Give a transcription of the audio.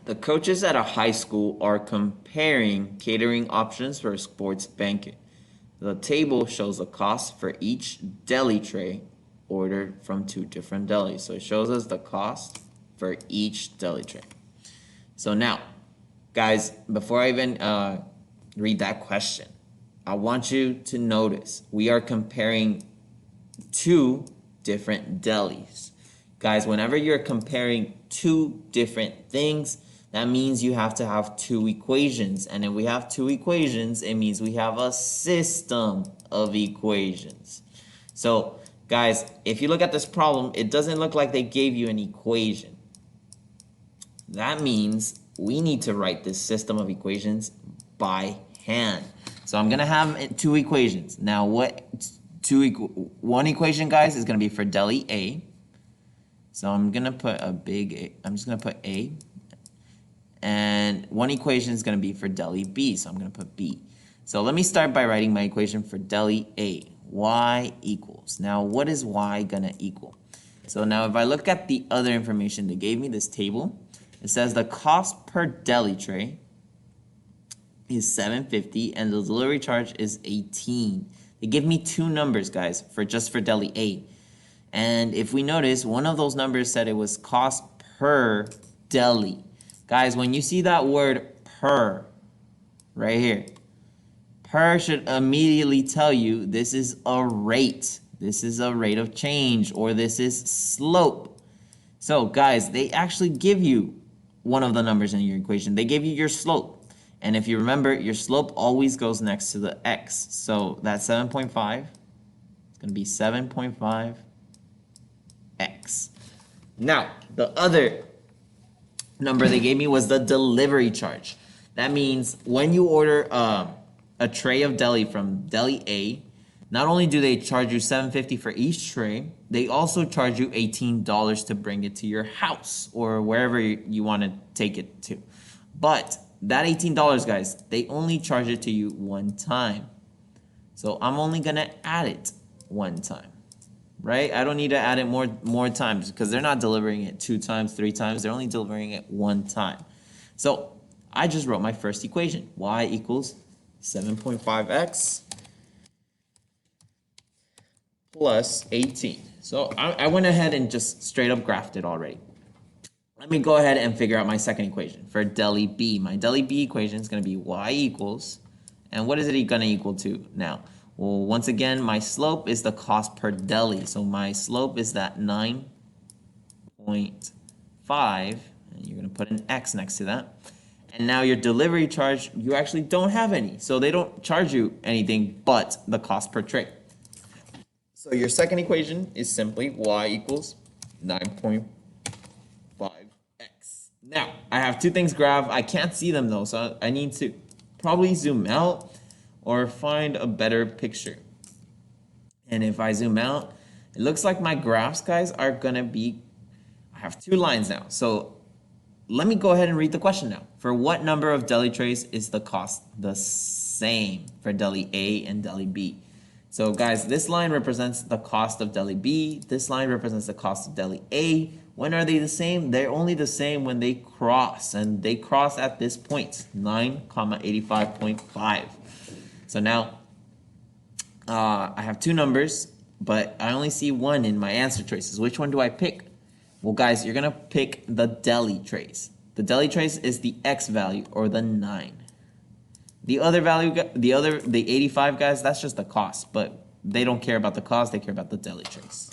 The coaches at a high school are comparing catering options for a sports banquet. The table shows the cost for each deli tray ordered from two different delis. So it shows us the cost for each deli tray. So now, guys, before I even read that question, I want you to notice we are comparing two different delis. Guys, whenever you're comparing two different things, that means you have to have two equations. And if we have two equations, it means we have a system of equations. So, guys, if you look at this problem, it doesn't look like they gave you an equation. That means we need to write this system of equations by hand. So I'm going to have two equations. Now, one equation, guys, is going to be for deli A. So I'm going to put a big A. I'm just going to put A. And one equation is going to be for deli B. So I'm going to put B. So let me start by writing my equation for deli A. Y equals. Now, what is Y going to equal? So now if I look at the other information they gave me, this table, it says the cost per deli tray is $7.50 and the delivery charge is $18. They give me two numbers, guys, for deli A. And if we notice, one of those numbers said it was cost per deli. Guys, when you see that word per right here, per should immediately tell you this is a rate. This is a rate of change, or this is slope. So, guys, they actually give you one of the numbers in your equation. They give you your slope. And if you remember, your slope always goes next to the x. So that's 7.5. It's going to be 7.5 x. Now, the other number they gave me was the delivery charge. That means when you order a tray of deli from deli A, not only do they charge you $7.50 for each tray, they also charge you $18 to bring it to your house or wherever you want to take it to. But that $18, guys, they only charge it to you one time. So I'm only going to add it one time, right? I don't need to add it more times because they're not delivering it 2 times, 3 times. They're only delivering it one time. So I just wrote my first equation. Y equals 7.5x plus 18. So I went ahead and just straight up graphed it already. Let me go ahead and figure out my second equation for deli B. My deli B equation is going to be y equals, and what is it going to equal to now? Well, once again, my slope is the cost per deli. So my slope is that 9.5, and you're going to put an x next to that. And now your delivery charge, you actually don't have any. So they don't charge you anything but the cost per tray. So your second equation is simply y equals 9.5x. Now, I have two things graphed. I can't see them though, so I need to probably zoom out or find a better picture. And if I zoom out, it looks like my graphs, guys, are gonna be, I have 2 lines now. So let me go ahead and read the question now. For what number of deli trays is the cost the same for deli A and deli B? So guys, this line represents the cost of deli B. This line represents the cost of deli A. When are they the same? They're only the same when they cross, and they cross at this point, 9,85.5. So now I have 2 numbers, but I only see one in my answer choices. Which one do I pick? Well, guys, you're gonna pick the deli trays. The deli trays is the x value, or the 9. The other value, the 85, guys, that's just the cost, but they don't care about the cost, they care about the deli trays.